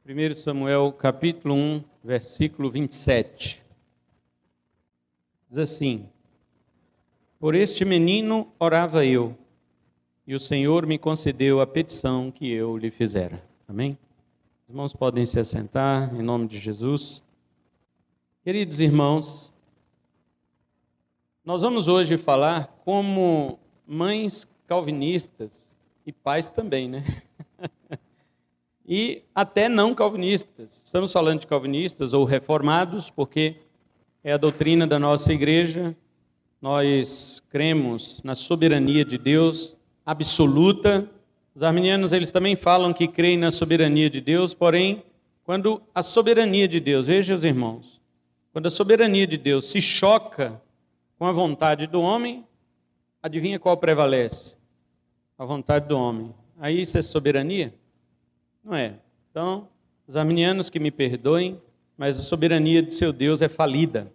1 Samuel capítulo 1, versículo 27. Diz assim: Por este menino orava eu, e o Senhor me concedeu a petição que eu lhe fizera. Amém? Os irmãos podem se assentar, em nome de Jesus. Queridos irmãos, nós vamos hoje falar como mães calvinistas e pais também, né? E até não calvinistas. Estamos falando de calvinistas ou reformados, porque é a doutrina da nossa igreja. Nós cremos na soberania de Deus absoluta. Os arminianos, eles também falam que creem na soberania de Deus, porém, quando a soberania de Deus, veja os irmãos, quando a soberania de Deus se choca com a vontade do homem, adivinha qual prevalece? A vontade do homem. Aí isso é soberania? Não é. Então, os arminianos que me perdoem, mas a soberania de seu Deus é falida.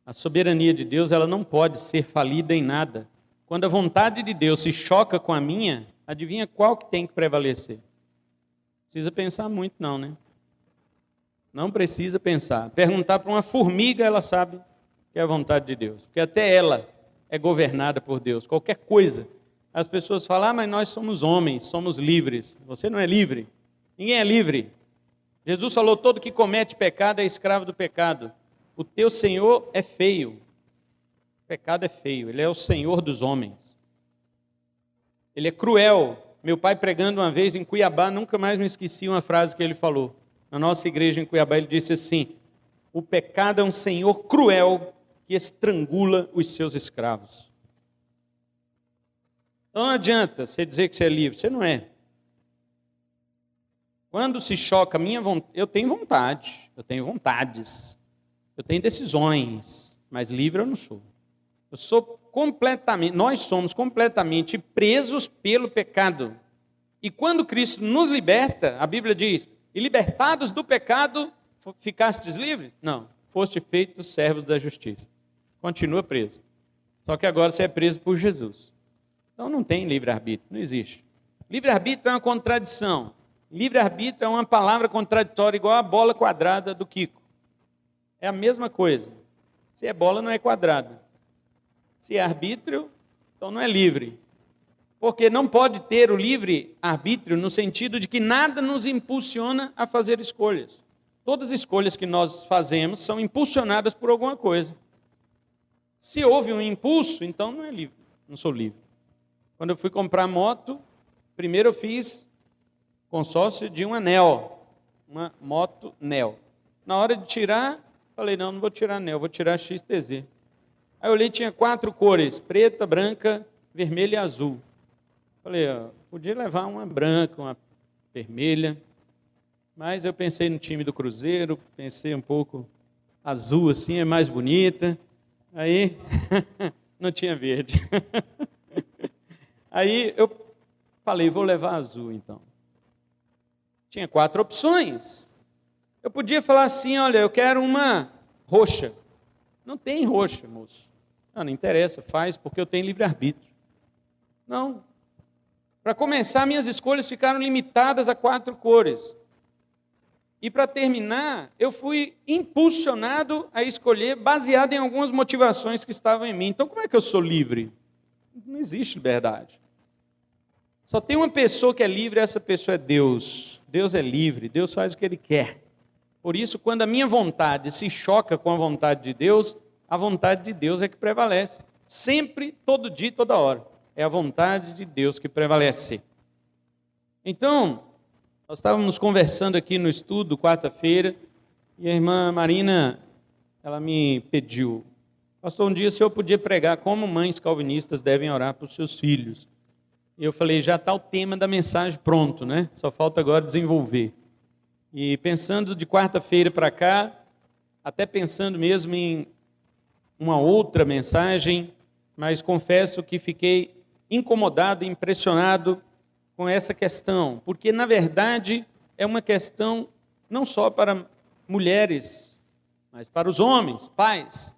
A soberania de Deus, ela não pode ser falida em nada. Quando a vontade de Deus se choca com a minha, adivinha qual que tem que prevalecer? Não precisa pensar muito não, né? Não precisa pensar. Perguntar para uma formiga, ela sabe que é a vontade de Deus. Porque até ela é governada por Deus. Qualquer coisa. As pessoas falam, mas nós somos homens, somos livres. Você não é livre. Ninguém é livre. Jesus falou, todo que comete pecado é escravo do pecado. O teu Senhor é feio. O pecado é feio. Ele é o Senhor dos homens. Ele é cruel. Meu pai pregando uma vez em Cuiabá, nunca mais me esqueci uma frase que ele falou. Na nossa igreja em Cuiabá, ele disse assim: o pecado é um senhor cruel que estrangula os seus escravos. Então não adianta você dizer que você é livre. Você não é. Quando se choca a minha vontade, eu tenho vontade, eu tenho vontades, eu tenho decisões, mas livre eu não sou. Eu sou completamente, nós somos completamente presos pelo pecado. E quando Cristo nos liberta, a Bíblia diz, e libertados do pecado, ficastes livres? Não, foste feitos servos da justiça. Continua preso. Só que agora você é preso por Jesus. Então não tem livre-arbítrio, não existe. Livre-arbítrio é uma contradição. Livre-arbítrio é uma palavra contraditória, igual a bola quadrada do Kiko. É a mesma coisa. Se é bola, não é quadrada. Se é arbítrio, então não é livre. Porque não pode ter o livre-arbítrio no sentido de que nada nos impulsiona a fazer escolhas. Todas as escolhas que nós fazemos são impulsionadas por alguma coisa. Se houve um impulso, então não é livre, não sou livre. Quando eu fui comprar moto, primeiro eu fiz consórcio de um anel, uma moto Nel. Na hora de tirar, falei, não vou tirar Nel, vou tirar XTZ. Aí eu olhei, tinha 4 cores, preta, branca, vermelha e azul. Falei, podia levar uma branca, uma vermelha, mas eu pensei no time do Cruzeiro, pensei um pouco, azul assim, é mais bonita, aí não tinha verde. Aí eu falei, vou levar azul então. Tinha 4 opções. Eu podia falar assim, olha, eu quero uma roxa. Não tem roxa, moço. Não interessa, faz, porque eu tenho livre-arbítrio. Não. Para começar, minhas escolhas ficaram limitadas a 4 cores. E para terminar, eu fui impulsionado a escolher baseado em algumas motivações que estavam em mim. Então, como é que eu sou livre? Não existe liberdade. Só tem uma pessoa que é livre, essa pessoa é Deus. Deus é livre, Deus faz o que Ele quer. Por isso, quando a minha vontade se choca com a vontade de Deus, a vontade de Deus é que prevalece. Sempre, todo dia, toda hora. É a vontade de Deus que prevalece. Então, nós estávamos conversando aqui no estudo, quarta-feira, e a irmã Marina, ela me pediu, pastor, um dia o senhor podia pregar como mães calvinistas devem orar para os seus filhos. E eu falei, já está o tema da mensagem pronto, né? Só falta agora desenvolver. E pensando de quarta-feira para cá, até pensando mesmo em uma outra mensagem, mas confesso que fiquei incomodado, impressionado com essa questão, porque na verdade é uma questão não só para mulheres, mas para os homens, pais,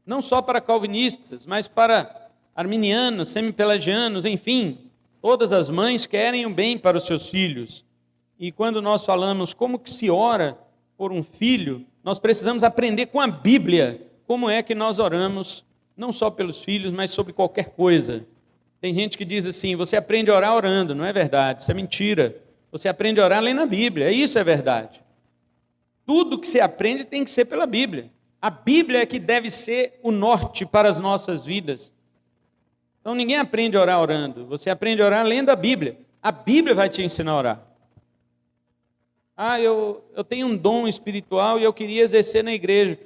não só para calvinistas, mas para arminianos, semi-pelagianos, enfim. Todas as mães querem o bem para os seus filhos. E quando nós falamos como que se ora por um filho, nós precisamos aprender com a Bíblia como é que nós oramos, não só pelos filhos, mas sobre qualquer coisa. Tem gente que diz assim, você aprende a orar orando. Não é verdade, isso é mentira. Você aprende a orar lendo a Bíblia, isso é verdade. Tudo que você aprende tem que ser pela Bíblia. A Bíblia é que deve ser o norte para as nossas vidas. Então ninguém aprende a orar orando, você aprende a orar lendo a Bíblia. A Bíblia vai te ensinar a orar. Eu tenho um dom espiritual e eu queria exercer na igreja.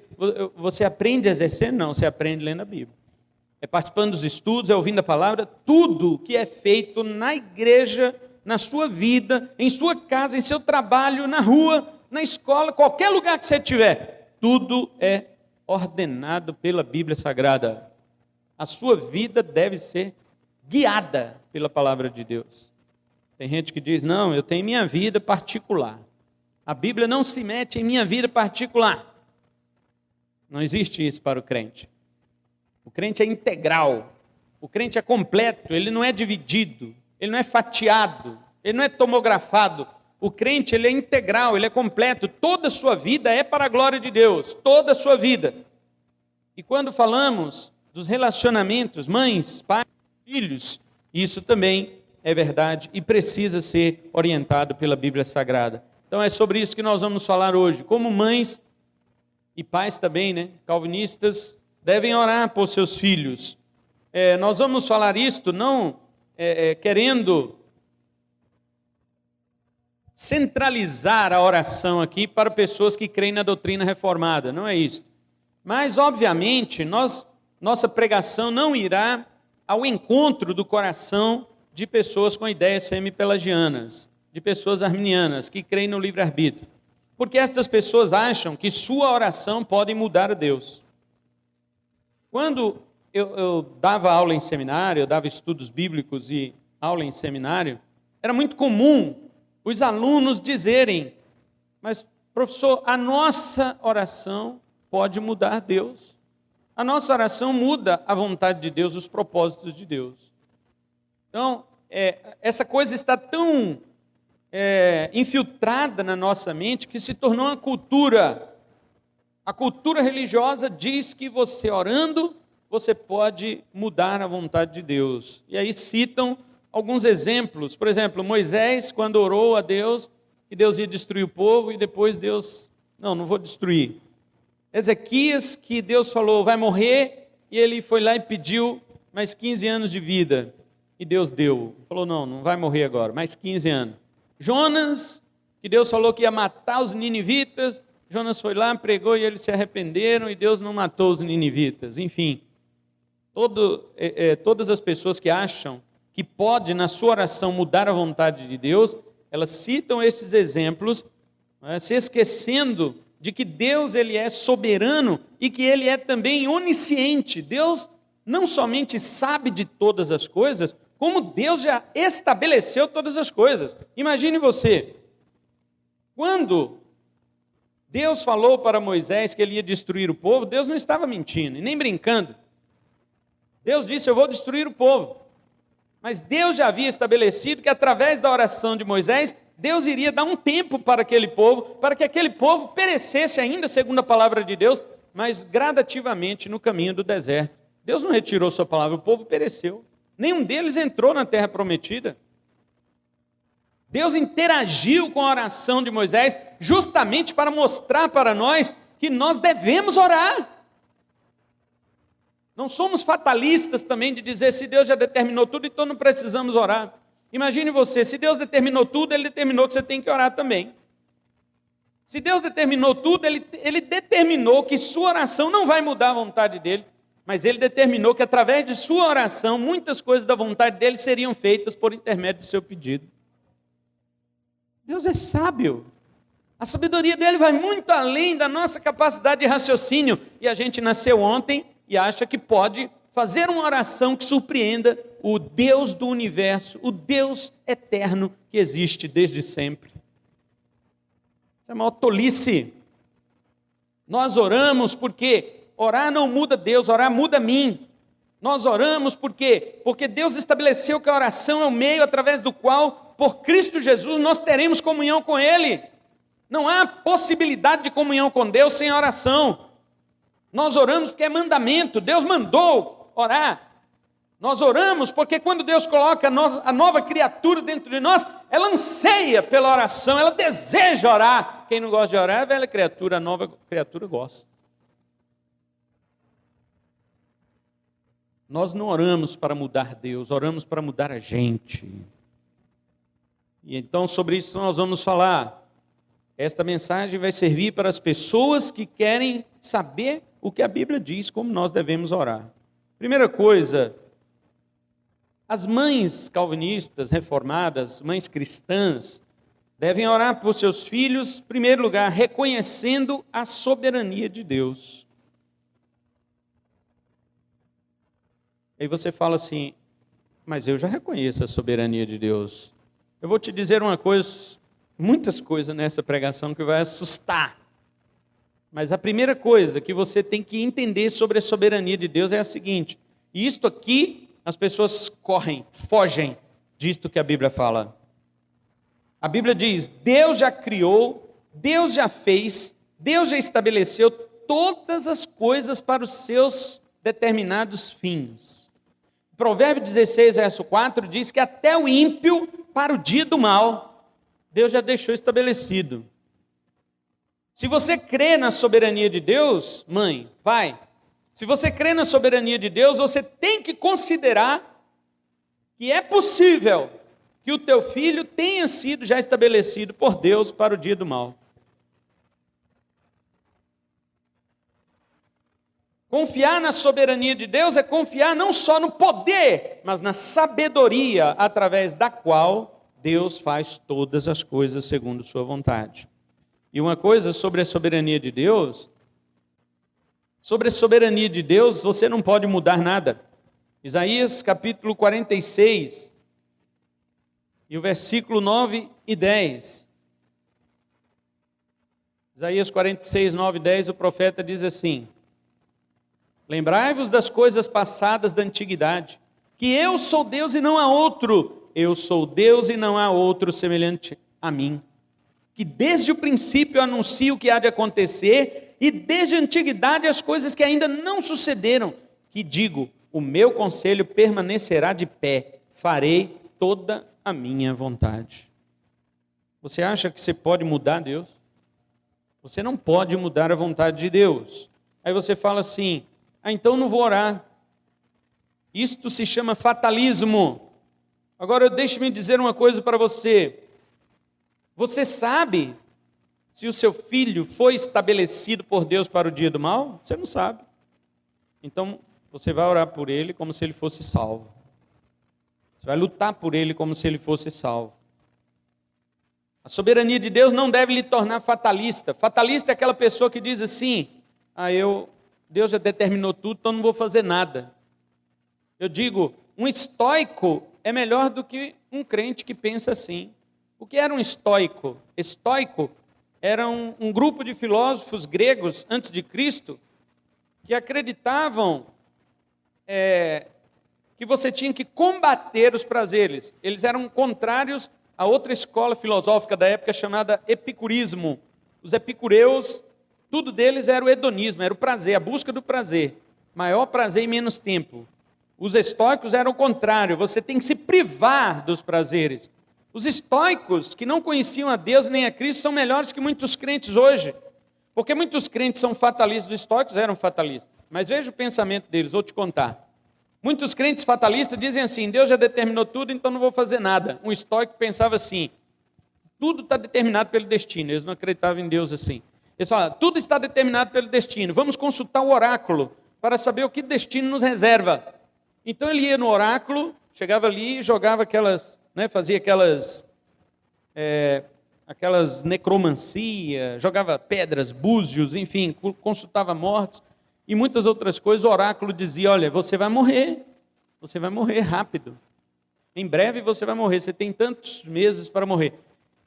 Você aprende a exercer? Não, você aprende lendo a Bíblia. É participando dos estudos, é ouvindo a palavra. Tudo que é feito na igreja, na sua vida, em sua casa, em seu trabalho, na rua, na escola, qualquer lugar que você estiver, tudo é ordenado pela Bíblia Sagrada. A sua vida deve ser guiada pela palavra de Deus. Tem gente que diz, não, eu tenho minha vida particular. A Bíblia não se mete em minha vida particular. Não existe isso para o crente. O crente é integral. O crente é completo, ele não é dividido, ele não é fatiado, ele não é tomografado. O crente, ele é integral, ele é completo. Toda a sua vida é para a glória de Deus, toda a sua vida. E quando falamos dos relacionamentos, mães, pais, filhos, isso também é verdade e precisa ser orientado pela Bíblia Sagrada. Então é sobre isso que nós vamos falar hoje. Como mães e pais também, calvinistas, devem orar por seus filhos. Nós vamos falar isto não querendo centralizar a oração aqui para pessoas que creem na doutrina reformada, não é isso. Mas, obviamente, nossa pregação não irá ao encontro do coração de pessoas com ideias semi-pelagianas, de pessoas arminianas, que creem no livre-arbítrio. Porque essas pessoas acham que sua oração pode mudar a Deus. Quando eu dava aula em seminário, eu dava estudos bíblicos e aula em seminário, era muito comum os alunos dizerem, mas professor, a nossa oração pode mudar Deus. A nossa oração muda a vontade de Deus, os propósitos de Deus. Então, essa coisa está tão infiltrada na nossa mente que se tornou uma cultura. A cultura religiosa diz que você orando, você pode mudar a vontade de Deus. E aí citam alguns exemplos. Por exemplo, Moisés, quando orou a Deus, que Deus ia destruir o povo, e depois Deus, não vou destruir. Ezequias, que Deus falou, vai morrer, e ele foi lá e pediu mais 15 anos de vida. E Deus deu. Falou, não vai morrer agora, mais 15 anos. Jonas, que Deus falou que ia matar os ninivitas, Jonas foi lá, pregou e eles se arrependeram e Deus não matou os ninivitas. Enfim, todas as pessoas que acham que pode na sua oração mudar a vontade de Deus, elas citam esses exemplos, se esquecendo de que Deus ele é soberano e que ele é também onisciente. Deus não somente sabe de todas as coisas, como Deus já estabeleceu todas as coisas. Imagine você, quando Deus falou para Moisés que ele ia destruir o povo, Deus não estava mentindo e nem brincando. Deus disse, eu vou destruir o povo. Mas Deus já havia estabelecido que através da oração de Moisés, Deus iria dar um tempo para aquele povo, para que aquele povo perecesse ainda segundo a palavra de Deus, mas gradativamente no caminho do deserto. Deus não retirou sua palavra, o povo pereceu. Nenhum deles entrou na terra prometida. Deus interagiu com a oração de Moisés justamente para mostrar para nós que nós devemos orar. Não somos fatalistas também de dizer se Deus já determinou tudo, então não precisamos orar. Imagine você, se Deus determinou tudo, Ele determinou que você tem que orar também. Se Deus determinou tudo, Ele determinou que sua oração não vai mudar a vontade dEle, mas Ele determinou que através de sua oração, muitas coisas da vontade dEle seriam feitas por intermédio do seu pedido. Deus é sábio. A sabedoria dEle vai muito além da nossa capacidade de raciocínio. E a gente nasceu ontem e acha que pode fazer uma oração que surpreenda o Deus do universo, o Deus eterno que existe desde sempre. Isso é uma tolice. Nós oramos porque orar não muda Deus, orar muda mim. Nós oramos por quê? Porque Deus estabeleceu que a oração é o meio através do qual, por Cristo Jesus, nós teremos comunhão com Ele. Não há possibilidade de comunhão com Deus sem oração. Nós oramos porque é mandamento, Deus mandou orar. Nós oramos porque quando Deus coloca a nova criatura dentro de nós, ela anseia pela oração, ela deseja orar. Quem não gosta de orar é a velha criatura, a nova criatura gosta. Nós não oramos para mudar Deus, oramos para mudar a gente. E então sobre isso nós vamos falar. Esta mensagem vai servir para as pessoas que querem saber o que a Bíblia diz, como nós devemos orar. Primeira coisa, as mães calvinistas, reformadas, mães cristãs, devem orar por seus filhos, em primeiro lugar, reconhecendo a soberania de Deus. Aí você fala assim, mas eu já reconheço a soberania de Deus. Eu vou te dizer uma coisa, muitas coisas nessa pregação que vai assustar. Mas a primeira coisa que você tem que entender sobre a soberania de Deus é a seguinte, e isto aqui as pessoas correm, fogem disto que a Bíblia fala. A Bíblia diz, Deus já criou, Deus já fez, Deus já estabeleceu todas as coisas para os seus determinados fins. Provérbios 16, verso 4 diz que até o ímpio para o dia do mal, Deus já deixou estabelecido. Se você crê na soberania de Deus, mãe, pai, se você crê na soberania de Deus, você tem que considerar que é possível que o teu filho tenha sido já estabelecido por Deus para o dia do mal. Confiar na soberania de Deus é confiar não só no poder, mas na sabedoria através da qual Deus faz todas as coisas segundo sua vontade. E uma coisa sobre a soberania de Deus, você não pode mudar nada. Isaías capítulo 46, e o versículo 9 e 10. Isaías 46, 9 e 10, o profeta diz assim, lembrai-vos das coisas passadas da antiguidade, que eu sou Deus e não há outro, eu sou Deus e não há outro semelhante a mim, que desde o princípio anuncio o que há de acontecer, e desde a antiguidade as coisas que ainda não sucederam, que digo, o meu conselho permanecerá de pé, farei toda a minha vontade. Você acha que você pode mudar Deus? Você não pode mudar a vontade de Deus. Aí você fala assim, então não vou orar. Isto se chama fatalismo. Agora deixe-me dizer uma coisa para você. Você sabe se o seu filho foi estabelecido por Deus para o dia do mal? Você não sabe. Então você vai orar por ele como se ele fosse salvo. Você vai lutar por ele como se ele fosse salvo. A soberania de Deus não deve lhe tornar fatalista. Fatalista é aquela pessoa que diz assim, Deus já determinou tudo, então não vou fazer nada. Eu digo, um estoico é melhor do que um crente que pensa assim. O que era um estoico? Estoico era um grupo de filósofos gregos antes de Cristo que acreditavam que você tinha que combater os prazeres. Eles eram contrários a outra escola filosófica da época chamada epicurismo. Os epicureus, tudo deles era o hedonismo, era o prazer, a busca do prazer. Maior prazer em menos tempo. Os estoicos eram o contrário, você tem que se privar dos prazeres. Os estoicos, que não conheciam a Deus nem a Cristo, são melhores que muitos crentes hoje. Porque muitos crentes são fatalistas, os estoicos eram fatalistas. Mas veja o pensamento deles, vou te contar. Muitos crentes fatalistas dizem assim, Deus já determinou tudo, então não vou fazer nada. Um estoico pensava assim, tudo está determinado pelo destino. Eles não acreditavam em Deus assim. Eles falavam, tudo está determinado pelo destino. Vamos consultar o oráculo para saber o que o destino nos reserva. Então ele ia no oráculo, chegava ali e jogava fazia aquelas necromancia, jogava pedras, búzios, enfim, consultava mortos. E muitas outras coisas, o oráculo dizia, olha, você vai morrer rápido. Em breve você vai morrer, você tem tantos meses para morrer.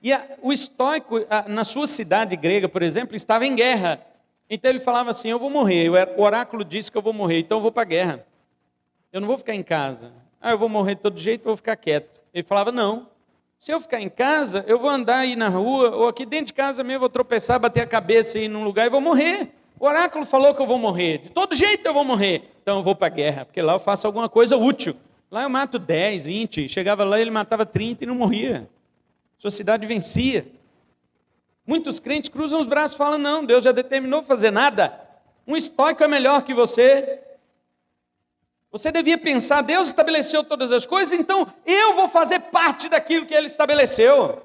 E o estoico, na sua cidade grega, por exemplo, estava em guerra. Então ele falava assim, eu vou morrer, o oráculo disse que eu vou morrer, então eu vou para a guerra. eu não vou ficar em casa. Eu vou morrer de todo jeito, eu vou ficar quieto. Ele falava, não. Se eu ficar em casa, eu vou andar aí na rua, ou aqui dentro de casa mesmo, vou tropeçar, bater a cabeça aí num lugar e vou morrer. O oráculo falou que eu vou morrer. De todo jeito eu vou morrer. Então eu vou para a guerra, porque lá eu faço alguma coisa útil. Lá eu mato 10, 20. Chegava lá, ele matava 30 e não morria. Sua cidade vencia. Muitos crentes cruzam os braços e falam, não, Deus já determinou fazer nada. Um estoico é melhor que você. Você devia pensar, Deus estabeleceu todas as coisas, então eu vou fazer parte daquilo que Ele estabeleceu.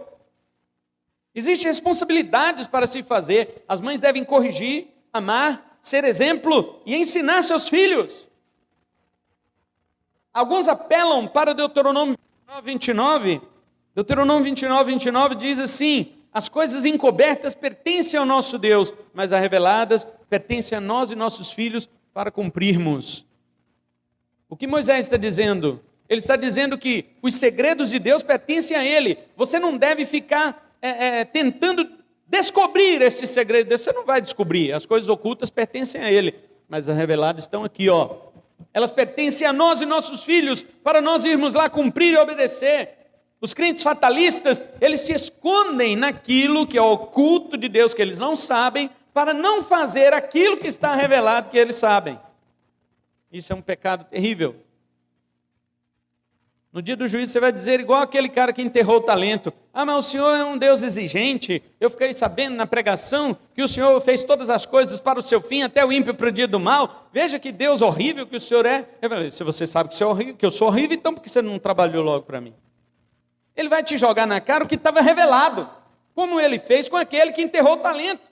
Existem responsabilidades para se fazer. As mães devem corrigir, amar, ser exemplo e ensinar seus filhos. Alguns apelam para Deuteronômio 29. Deuteronômio 29 diz assim, as coisas encobertas pertencem ao nosso Deus, mas as reveladas pertencem a nós e nossos filhos para cumprirmos. O que Moisés está dizendo? Ele está dizendo que os segredos de Deus pertencem a Ele. Você não deve ficar tentando descobrir estes segredos. Você não vai descobrir. As coisas ocultas pertencem a Ele. Mas as reveladas estão aqui, ó. Elas pertencem a nós e nossos filhos, para nós irmos lá cumprir e obedecer. Os crentes fatalistas, eles se escondem naquilo que é oculto de Deus, que eles não sabem, para não fazer aquilo que está revelado que eles sabem. Isso é um pecado terrível. No dia do juízo você vai dizer igual aquele cara que enterrou o talento. Mas o Senhor é um Deus exigente. Eu fiquei sabendo na pregação que o Senhor fez todas as coisas para o seu fim, até o ímpio para o dia do mal. Veja que Deus horrível que o Senhor é. Eu falei, se você sabe que eu sou horrível, então por que você não trabalhou logo para mim? Ele vai te jogar na cara o que estava revelado, como ele fez com aquele que enterrou o talento.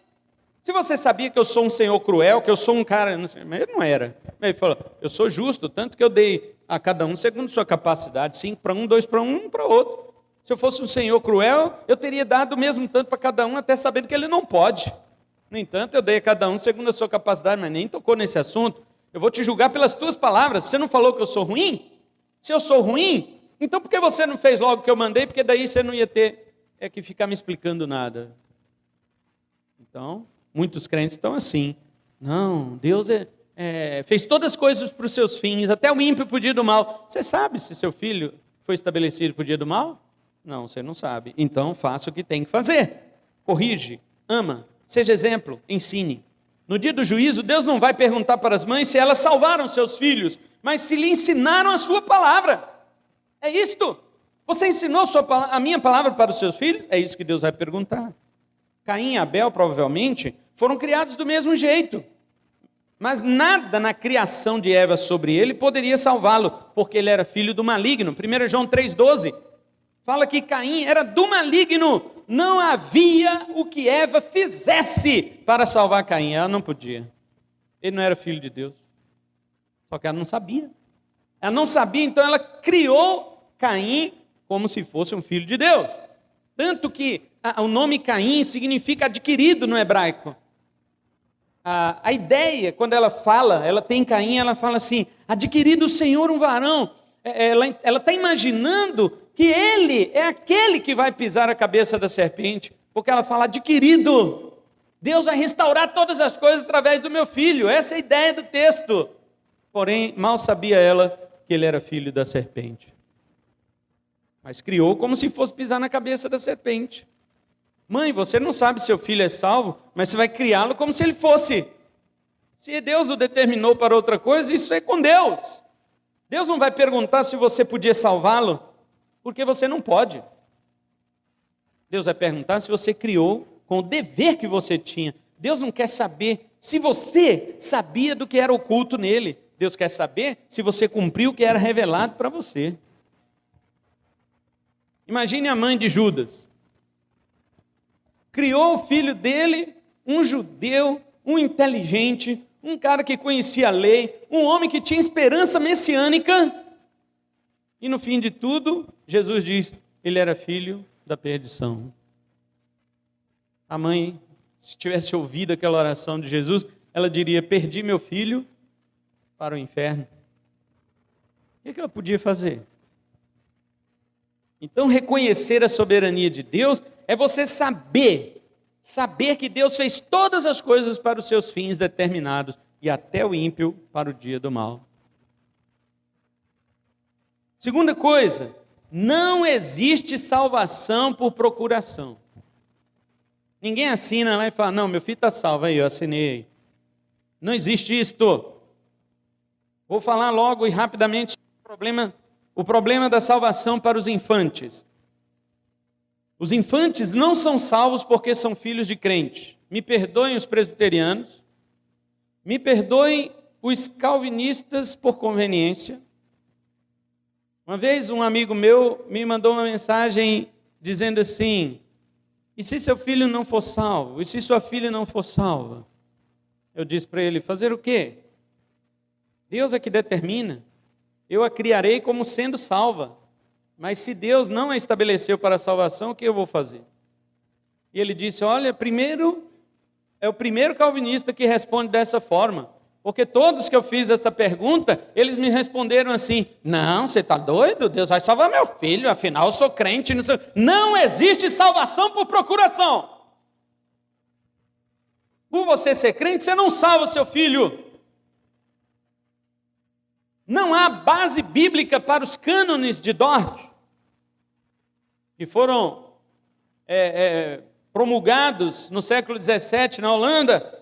Se você sabia que eu sou um senhor cruel, que eu sou um cara... Não sei, mas ele não era. Ele falou, eu sou justo, tanto que eu dei a cada um segundo sua capacidade, 5 para um, 2 para um para outro. Se eu fosse um senhor cruel, eu teria dado o mesmo tanto para cada um, até sabendo que ele não pode. No entanto, eu dei a cada um segundo a sua capacidade, mas nem tocou nesse assunto. Eu vou te julgar pelas tuas palavras. Você não falou que eu sou ruim? Se eu sou ruim, então por que você não fez logo o que eu mandei? Porque daí você não ia ter que ficar me explicando nada. Então... muitos crentes estão assim, não, Deus fez todas as coisas para os seus fins, até o ímpio para o dia do mal. Você sabe se seu filho foi estabelecido para o dia do mal? Não, você não sabe. Então faça o que tem que fazer. Corrige, ama, seja exemplo, ensine. No dia do juízo, Deus não vai perguntar para as mães se elas salvaram seus filhos, mas se lhe ensinaram a sua palavra. É isto. Você ensinou a minha palavra para os seus filhos? É isso que Deus vai perguntar. Caim e Abel, provavelmente, foram criados do mesmo jeito. Mas nada na criação de Eva sobre ele poderia salvá-lo, porque ele era filho do maligno. 1 João 3,12 fala que Caim era do maligno. Não havia o que Eva fizesse para salvar Caim. Ela não podia. Ele não era filho de Deus. Só que ela não sabia. Ela não sabia, então ela criou Caim como se fosse um filho de Deus. Tanto que o nome Caim significa adquirido no hebraico. A ideia, quando ela fala, ela tem Caim, ela fala assim, adquirido o Senhor um varão. Ela está imaginando que ele é aquele que vai pisar a cabeça da serpente, porque ela fala adquirido. Deus vai restaurar todas as coisas através do meu filho. Essa é a ideia do texto. Porém, mal sabia ela que ele era filho da serpente. Mas criou como se fosse pisar na cabeça da serpente. Mãe, você não sabe se seu filho é salvo, mas você vai criá-lo como se ele fosse. Se Deus o determinou para outra coisa, isso é com Deus. Deus não vai perguntar se você podia salvá-lo, porque você não pode. Deus vai perguntar se você criou com o dever que você tinha. Deus não quer saber se você sabia do que era oculto nele. Deus quer saber se você cumpriu o que era revelado para você. Imagine a mãe de Judas. Criou o filho dele, um judeu, um inteligente, um cara que conhecia a lei, um homem que tinha esperança messiânica. E no fim de tudo, Jesus diz, ele era filho da perdição. A mãe, se tivesse ouvido aquela oração de Jesus, ela diria, perdi meu filho para o inferno. O que ela podia fazer? Então, reconhecer a soberania de Deus é você saber que Deus fez todas as coisas para os seus fins determinados e até o ímpio para o dia do mal. Segunda coisa, não existe salvação por procuração. Ninguém assina lá e fala, não, meu filho está salvo, aí eu assinei. Não existe isto. Vou falar logo e rapidamente sobre o problema da salvação para os infantes. Os infantes não são salvos porque são filhos de crente. Me perdoem os presbiterianos, me perdoem os calvinistas por conveniência. Uma vez um amigo meu me mandou uma mensagem dizendo assim, e se seu filho não for salvo? E se sua filha não for salva? Eu disse para ele, fazer o quê? Deus é que determina. Eu a criarei como sendo salva. Mas se Deus não a estabeleceu para a salvação, o que eu vou fazer? E ele disse, olha, é o primeiro calvinista que responde dessa forma. Porque todos que eu fiz esta pergunta, eles me responderam assim, não, você está doido? Deus vai salvar meu filho, afinal eu sou crente. Não existe salvação por procuração. Por você ser crente, você não salva seu filho. Não há base bíblica para os cânones de Dort, que foram promulgados no século XVII na Holanda.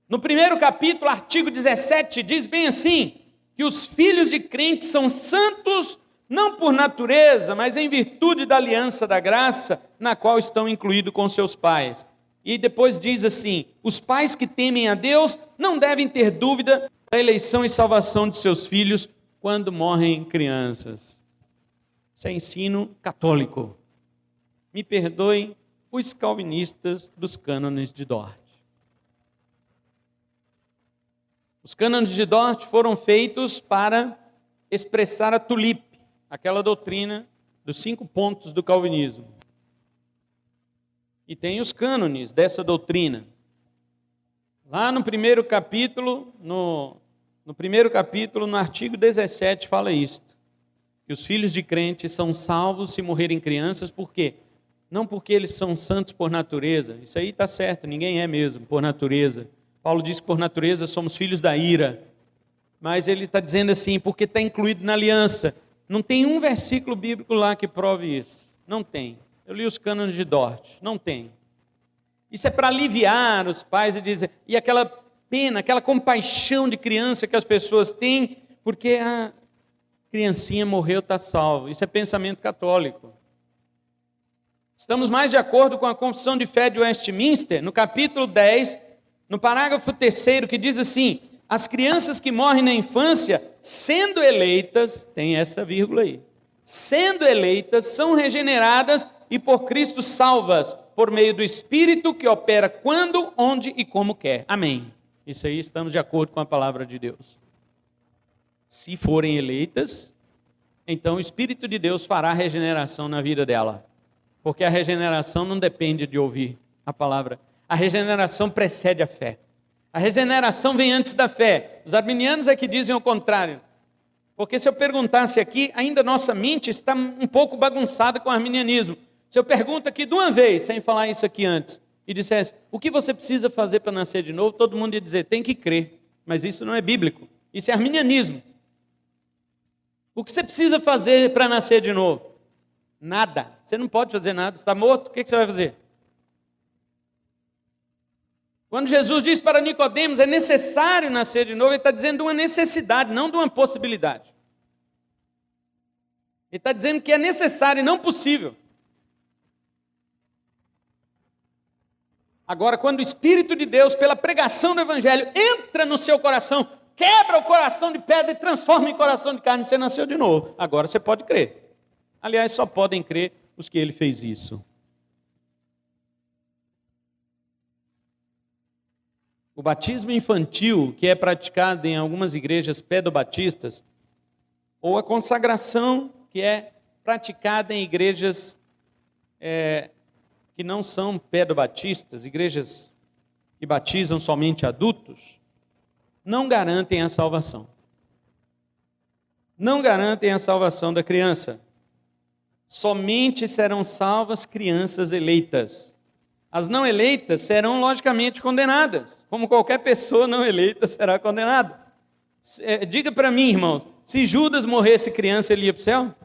No primeiro capítulo, artigo 17, diz bem assim, que os filhos de crentes são santos, não por natureza, mas em virtude da aliança da graça, na qual estão incluídos com seus pais. E depois diz assim, os pais que temem a Deus não devem ter dúvida da eleição e salvação de seus filhos quando morrem crianças. Isso é ensino católico. Me perdoem os calvinistas dos cânones de Dort. Os cânones de Dort foram feitos para expressar a tulipe, aquela doutrina dos 5 pontos do calvinismo. E tem os cânones dessa doutrina. Lá no primeiro capítulo, no artigo 17, fala isto, que os filhos de crentes são salvos se morrerem crianças, por quê? Não porque eles são santos por natureza, isso aí está certo, ninguém é mesmo por natureza. Paulo diz que por natureza somos filhos da ira, mas ele está dizendo assim, porque está incluído na aliança. Não tem um versículo bíblico lá que prove isso, não tem. Eu li os cânones de Dort, não tem. Isso é para aliviar os pais e dizer, e aquela pena, aquela compaixão de criança que as pessoas têm, porque a criancinha morreu, está salvo. Isso é pensamento católico. Estamos mais de acordo com a Confissão de Fé de Westminster, no capítulo 10, no parágrafo 3º, que diz assim, as crianças que morrem na infância, sendo eleitas, tem essa vírgula aí, sendo eleitas, são regeneradas e por Cristo salvas, por meio do Espírito que opera quando, onde e como quer. Amém. Isso aí estamos de acordo com a palavra de Deus. Se forem eleitas, então o Espírito de Deus fará regeneração na vida dela. Porque a regeneração não depende de ouvir a palavra. A regeneração precede a fé. A regeneração vem antes da fé. Os arminianos é que dizem o contrário. Porque se eu perguntasse aqui, ainda nossa mente está um pouco bagunçada com o arminianismo. Se eu pergunto aqui de uma vez, sem falar isso aqui antes, e dissesse, o que você precisa fazer para nascer de novo? Todo mundo ia dizer, tem que crer. Mas isso não é bíblico. Isso é arminianismo. O que você precisa fazer para nascer de novo? Nada. Você não pode fazer nada. Você está morto, o que você vai fazer? Quando Jesus diz para Nicodemos, é necessário nascer de novo, ele está dizendo de uma necessidade, não de uma possibilidade. Ele está dizendo que é necessário e não possível. Agora, quando o Espírito de Deus, pela pregação do Evangelho, entra no seu coração, quebra o coração de pedra e transforma em coração de carne, você nasceu de novo. Agora você pode crer. Aliás, só podem crer os que ele fez isso. O batismo infantil, que é praticado em algumas igrejas pedobatistas, ou a consagração, que é praticada em igrejas que não são pedobatistas, igrejas que batizam somente adultos, não garantem a salvação. Não garantem a salvação da criança. Somente serão salvas crianças eleitas. As não eleitas serão logicamente condenadas, como qualquer pessoa não eleita será condenada. Diga para mim, irmãos, se Judas morresse criança, ele ia para o céu?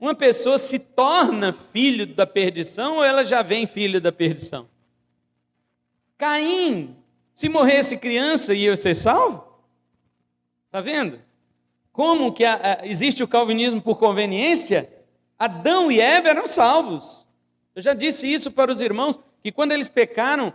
Uma pessoa se torna filho da perdição ou ela já vem filho da perdição? Caim, se morresse criança, ia ser salvo? Está vendo? Como que existe o calvinismo por conveniência? Adão e Eva eram salvos. Eu já disse isso para os irmãos, que quando eles pecaram,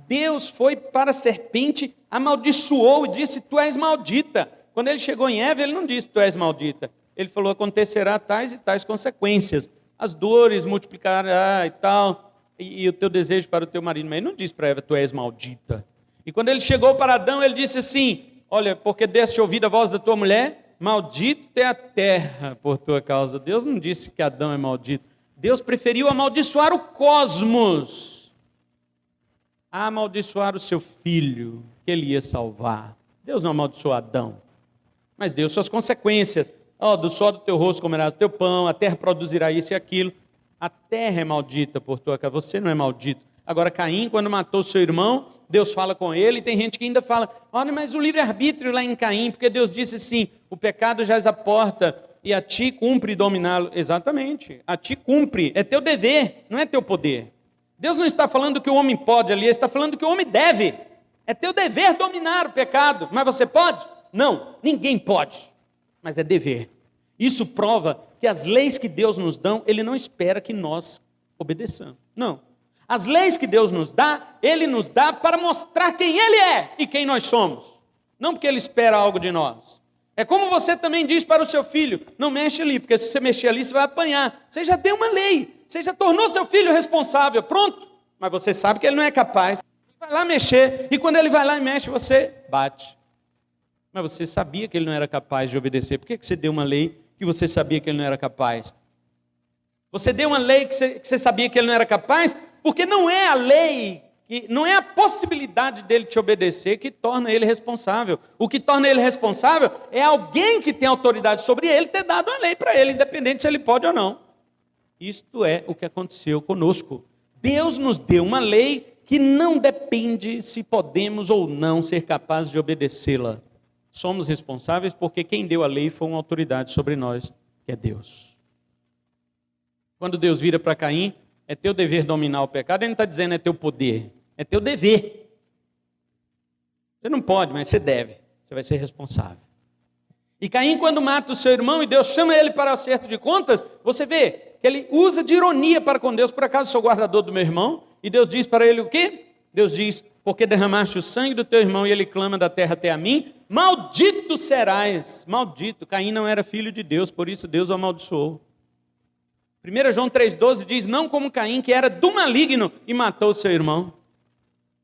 Deus foi para a serpente, amaldiçoou e disse, tu és maldita. Quando ele chegou em Eva, ele não disse, tu és maldita. Ele falou, acontecerá tais e tais consequências. As dores multiplicarão e tal, e o teu desejo para o teu marido. Mas ele não disse para Eva, tu és maldita. E quando ele chegou para Adão, ele disse assim, olha, porque deste ouvido a voz da tua mulher, maldita é a terra por tua causa. Deus não disse que Adão é maldito. Deus preferiu amaldiçoar o cosmos a amaldiçoar o seu filho, que ele ia salvar. Deus não amaldiçoou Adão, mas deu suas consequências. Do sol do teu rosto comerás o teu pão, a terra produzirá isso e aquilo. A terra é maldita por tua causa, você não é maldito. Agora Caim, quando matou seu irmão, Deus fala com ele, e tem gente que ainda fala, olha, mas o livre-arbítrio lá em Caim, porque Deus disse assim, o pecado jaz à porta, e a ti cumpre dominá-lo. Exatamente, a ti cumpre, é teu dever, não é teu poder. Deus não está falando que o homem pode ali, ele está falando que o homem deve. É teu dever dominar o pecado, mas você pode? Não, ninguém pode, mas é dever. Isso prova que as leis que Deus nos dá, Ele não espera que nós obedeçamos. Não. As leis que Deus nos dá, Ele nos dá para mostrar quem Ele é e quem nós somos. Não porque Ele espera algo de nós. É como você também diz para o seu filho, não mexe ali, porque se você mexer ali, você vai apanhar. Você já deu uma lei, você já tornou seu filho responsável, pronto. Mas você sabe que ele não é capaz. Vai lá mexer, e quando ele vai lá e mexe, você bate. Mas você sabia que ele não era capaz de obedecer. Por que você deu uma lei que você sabia que ele não era capaz? Você deu uma lei que você sabia que ele não era capaz, porque não é a lei, não é a possibilidade dele te obedecer que torna ele responsável. O que torna ele responsável é alguém que tem autoridade sobre ele ter dado a lei para ele, independente se ele pode ou não. Isto é o que aconteceu conosco. Deus nos deu uma lei que não depende se podemos ou não ser capazes de obedecê-la. Somos responsáveis porque quem deu a lei foi uma autoridade sobre nós, que é Deus. Quando Deus vira para Caim, é teu dever dominar o pecado, ele não está dizendo é teu poder, é teu dever. Você não pode, mas você deve, você vai ser responsável. E Caim, quando mata o seu irmão e Deus chama ele para o acerto de contas, você vê que ele usa de ironia para com Deus, por acaso sou guardador do meu irmão? E Deus diz para ele o quê? Deus diz, porque derramaste o sangue do teu irmão e ele clama da terra até a mim, maldito serás. Maldito, Caim não era filho de Deus, por isso Deus o amaldiçoou. 1 João 3,12 diz, não como Caim, que era do maligno e matou seu irmão.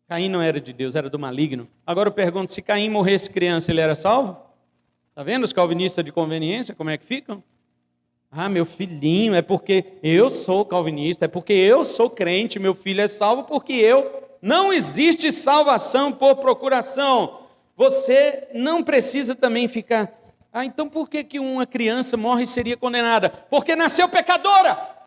Caim não era de Deus, era do maligno. Agora eu pergunto, se Caim morresse criança, ele era salvo? Está vendo os calvinistas de conveniência, como é que ficam? Ah, meu filhinho, é porque eu sou calvinista, é porque eu sou crente, meu filho é salvo porque eu... Não existe salvação por procuração. Você não precisa também ficar... então por que uma criança morre e seria condenada? Porque nasceu pecadora.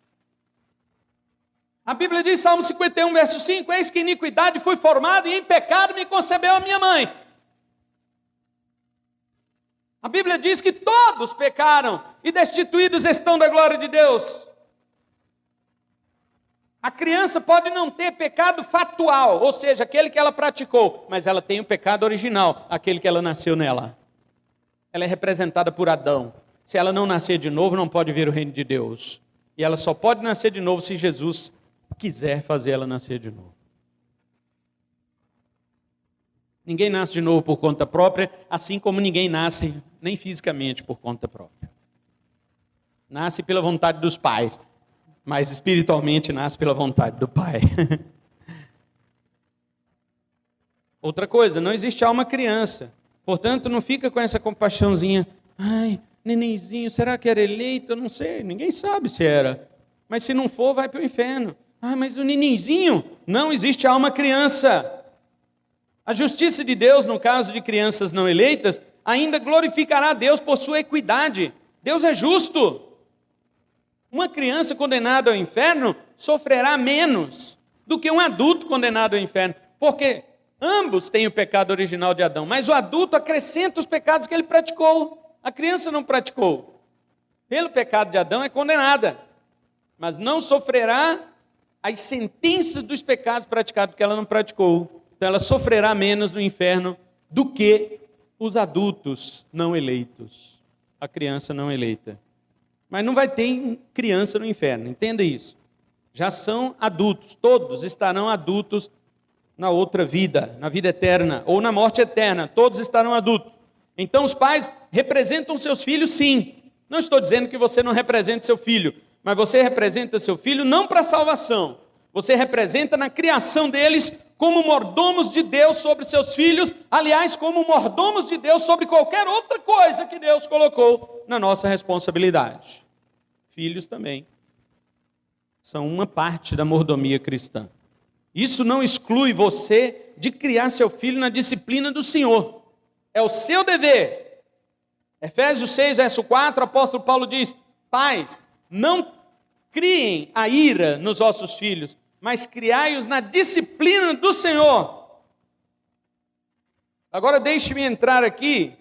A Bíblia diz, Salmo 51, verso 5, eis que iniquidade fui formado e em pecado me concebeu a minha mãe. A Bíblia diz que todos pecaram e destituídos estão da glória de Deus. A criança pode não ter pecado fatual, ou seja, aquele que ela praticou, mas ela tem o pecado original, aquele que ela nasceu nela. Ela é representada por Adão. Se ela não nascer de novo, não pode ver o reino de Deus. E ela só pode nascer de novo se Jesus quiser fazer ela nascer de novo. Ninguém nasce de novo por conta própria, assim como ninguém nasce nem fisicamente por conta própria. Nasce pela vontade dos pais, mas espiritualmente nasce pela vontade do Pai. Outra coisa, não existe alma criança. Portanto, não fica com essa compaixãozinha. Ai, nenenzinho, será que era eleito? Eu não sei, ninguém sabe se era. Mas se não for, vai para o inferno. Ah, mas o nenenzinho, não existe alma criança. A justiça de Deus, no caso de crianças não eleitas, ainda glorificará a Deus por sua equidade. Deus é justo. Uma criança condenada ao inferno sofrerá menos do que um adulto condenado ao inferno. Porque Ambos têm o pecado original de Adão, mas o adulto acrescenta os pecados que ele praticou. A criança não praticou. Pelo pecado de Adão é condenada, mas não sofrerá as sentenças dos pecados praticados porque ela não praticou. Então ela sofrerá menos no inferno do que os adultos não eleitos, a criança não eleita. Mas não vai ter criança no inferno, entenda isso. Já são adultos, todos estarão adultos na outra vida, na vida eterna, ou na morte eterna, todos estarão adultos. Então os pais representam seus filhos, sim. Não estou dizendo que você não represente seu filho, mas você representa seu filho não para a salvação. Você representa na criação deles como mordomos de Deus sobre seus filhos, aliás, como mordomos de Deus sobre qualquer outra coisa que Deus colocou na nossa responsabilidade. Filhos também são uma parte da mordomia cristã. Isso não exclui você de criar seu filho na disciplina do Senhor. É o seu dever. Efésios 6, verso 4, o apóstolo Paulo diz: pais, não criem a ira nos vossos filhos, mas criai-os na disciplina do Senhor. Agora deixe-me entrar aqui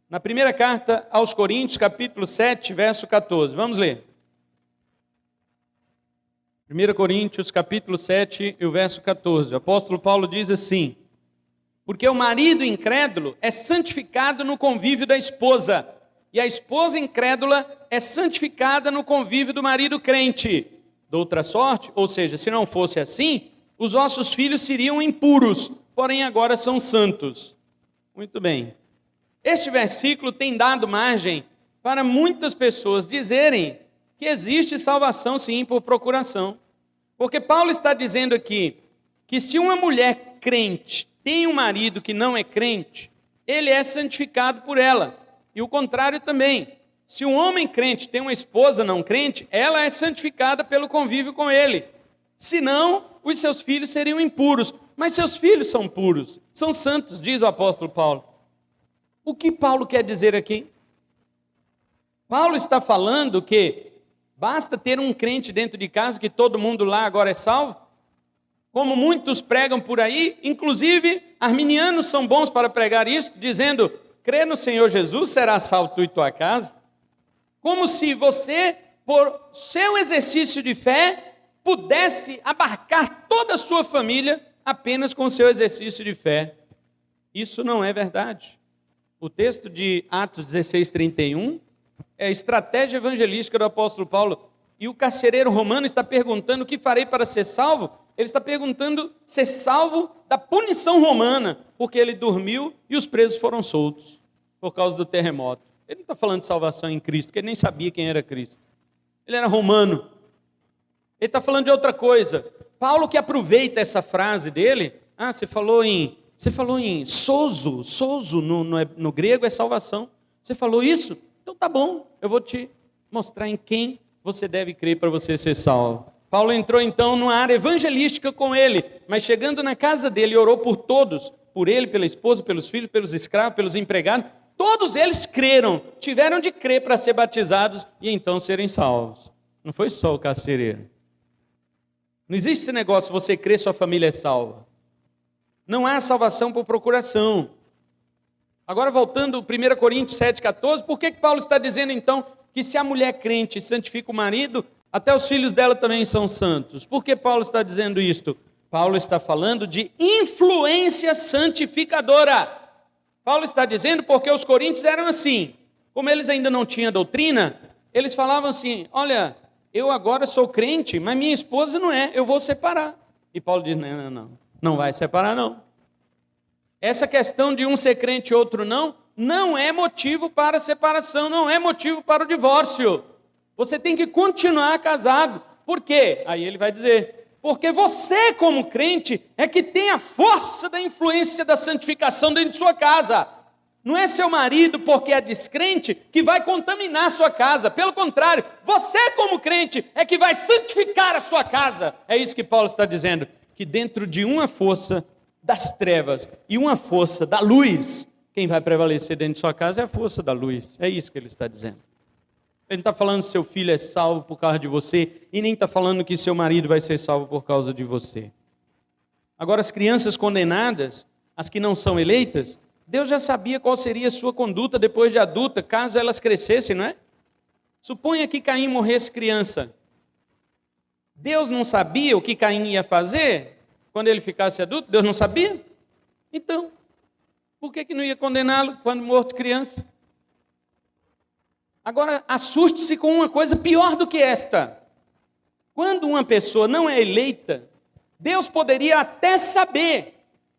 na primeira carta aos Coríntios, capítulo 7, verso 14. Vamos ler. 1 Coríntios, capítulo 7, e o verso 14. O apóstolo Paulo diz assim: porque o marido incrédulo é santificado no convívio da esposa, e a esposa incrédula é santificada no convívio do marido crente. De outra sorte, ou seja, se não fosse assim, os vossos filhos seriam impuros, porém agora são santos. Muito bem. Este versículo tem dado margem para muitas pessoas dizerem que existe salvação sim por procuração. Porque Paulo está dizendo aqui que se uma mulher crente tem um marido que não é crente, ele é santificado por ela. E o contrário também. Se um homem crente tem uma esposa não crente, ela é santificada pelo convívio com ele. Senão, os seus filhos seriam impuros. Mas seus filhos são puros, são santos, diz o apóstolo Paulo. O que Paulo quer dizer aqui? Paulo está falando que basta ter um crente dentro de casa que todo mundo lá agora é salvo? Como muitos pregam por aí, inclusive arminianos são bons para pregar isso, dizendo: crê no Senhor Jesus, será salvo tu e tua casa. Como se você, por seu exercício de fé, pudesse abarcar toda a sua família apenas com o seu exercício de fé. Isso não é verdade. O texto de Atos 16, 31 é a estratégia evangelística do apóstolo Paulo. E o carcereiro romano está perguntando: o que farei para ser salvo? Ele está perguntando ser salvo da punição romana, porque ele dormiu e os presos foram soltos por causa do terremoto. Ele não está falando de salvação em Cristo, porque ele nem sabia quem era Cristo. Ele era romano. Ele está falando de outra coisa. Paulo, que aproveita essa frase dele: você falou em sozo no grego é salvação. Você falou isso? Então tá bom, eu vou te mostrar em quem você deve crer para você ser salvo. Paulo entrou então numa área evangelística com ele, mas chegando na casa dele, orou por todos, por ele, pela esposa, pelos filhos, pelos escravos, pelos empregados. Todos eles creram, tiveram de crer para ser batizados e então serem salvos. Não foi só o carcereiro. Não existe esse negócio: você crê, sua família é salva. Não há salvação por procuração. Agora voltando 1 Coríntios 7,14, por que Paulo está dizendo então que se a mulher crente santifica o marido, até os filhos dela também são santos? Por que Paulo está dizendo isto? Paulo está falando de influência santificadora. Paulo está dizendo porque os coríntios eram assim. Como eles ainda não tinham doutrina, eles falavam assim: olha, eu agora sou crente, mas minha esposa não é, eu vou separar. E Paulo diz: não vai separar não. Essa questão de um ser crente e outro não é motivo para a separação, não é motivo para o divórcio. Você tem que continuar casado. Por quê? Aí ele vai dizer: porque você, como crente, é que tem a força da influência da santificação dentro de sua casa. Não é seu marido, porque é descrente, que vai contaminar a sua casa. Pelo contrário, você, como crente, é que vai santificar a sua casa. É isso que Paulo está dizendo, que dentro de uma força das trevas e uma força da luz, quem vai prevalecer dentro de sua casa é a força da luz. É isso que ele está dizendo. Ele não está falando que seu filho é salvo por causa de você, e nem está falando que seu marido vai ser salvo por causa de você. Agora, as crianças condenadas, as que não são eleitas, Deus já sabia qual seria a sua conduta depois de adulta, caso elas crescessem, não é? Suponha que Caim morresse criança. Deus não sabia o que Caim ia fazer quando ele ficasse adulto? Deus não sabia? Então, por que não ia condená-lo quando morto criança? Agora, assuste-se com uma coisa pior do que esta. Quando uma pessoa não é eleita, Deus poderia até saber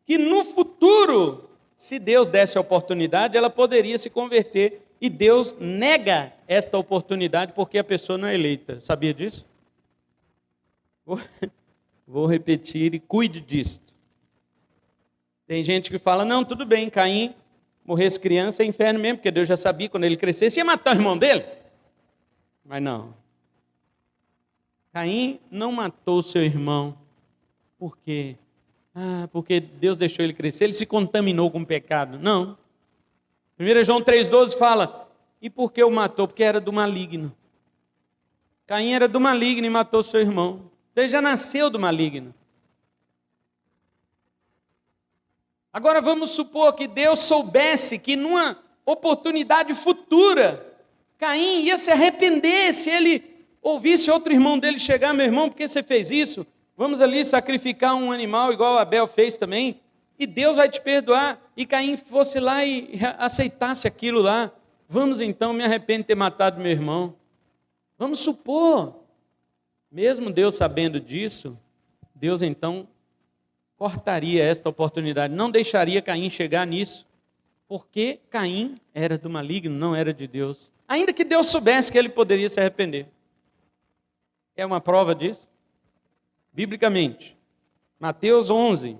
que no futuro, se Deus desse a oportunidade, ela poderia se converter. E Deus nega esta oportunidade porque a pessoa não é eleita. Sabia disso? Vou repetir e cuide disto. Tem gente que fala, não, tudo bem, Caim morresse criança é inferno mesmo, porque Deus já sabia quando ele crescesse ia matar o irmão dele. Mas não. Caim não matou seu irmão. Por quê? Porque Deus deixou ele crescer, ele se contaminou com o pecado. Não. 1 João 3,12 fala, e por que o matou? Porque era do maligno. Caim era do maligno e matou seu irmão. Ele já nasceu do maligno. Agora vamos supor que Deus soubesse que numa oportunidade futura, Caim ia se arrepender se ele ouvisse outro irmão dele chegar, meu irmão, por que você fez isso? Vamos ali sacrificar um animal igual Abel fez também, e Deus vai te perdoar. E Caim fosse lá e aceitasse aquilo lá. Vamos então, me arrependo de ter matado meu irmão. Vamos supor, mesmo Deus sabendo disso, Deus então cortaria esta oportunidade, não deixaria Caim chegar nisso, porque Caim era do maligno, não era de Deus. Ainda que Deus soubesse que ele poderia se arrepender. É uma prova disso? Biblicamente, Mateus 11,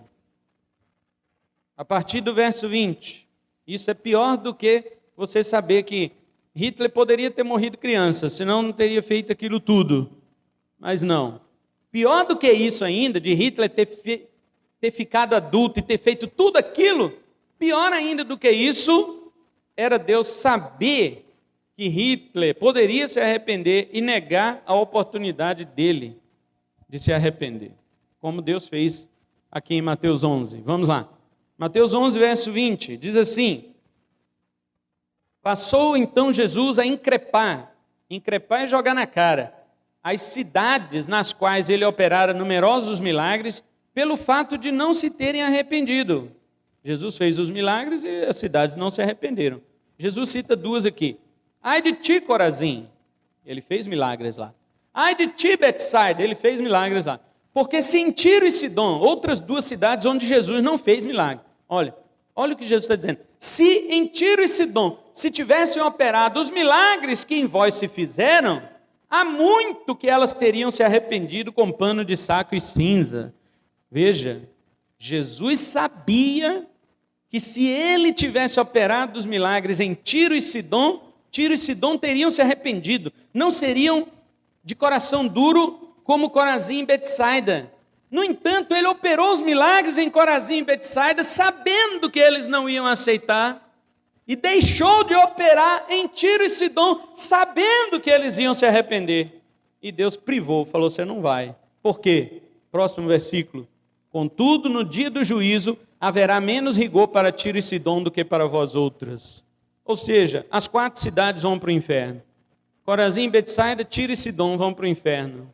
a partir do verso 20. Isso é pior do que você saber que Hitler poderia ter morrido criança, senão não teria feito aquilo tudo. Mas não. Pior do que isso ainda, de Hitler ter ficado adulto e ter feito tudo aquilo, pior ainda do que isso, era Deus saber que Hitler poderia se arrepender e negar a oportunidade dele de se arrepender, como Deus fez aqui em Mateus 11. Vamos lá. Mateus 11, verso 20, diz assim, passou então Jesus a increpar é jogar na cara, as cidades nas quais ele operara numerosos milagres, pelo fato de não se terem arrependido. Jesus fez os milagres e as cidades não se arrependeram. Jesus cita duas aqui. Ai de ti, Corazim, ele fez milagres lá. Ai de ti, Betsaida, ele fez milagres lá. Porque se em Tiro e Sidom, outras duas cidades onde Jesus não fez milagre. Olha o que Jesus está dizendo. Se em Tiro e Sidom se tivessem operado os milagres que em vós se fizeram, há muito que elas teriam se arrependido com pano de saco e cinza. Veja, Jesus sabia que se ele tivesse operado os milagres em Tiro e Sidom teriam se arrependido. Não seriam de coração duro como Corazim e Betsaida. No entanto, ele operou os milagres em Corazim e Betsaida, sabendo que eles não iam aceitar, e deixou de operar em Tiro e Sidom, sabendo que eles iam se arrepender. E Deus privou, falou, você não vai. Por quê? Próximo versículo. Contudo, no dia do juízo, haverá menos rigor para Tiro e Sidom do que para vós outras. Ou seja, as 4 cidades vão para o inferno. Corazim, Betsaida, Tiro e Sidom vão para o inferno.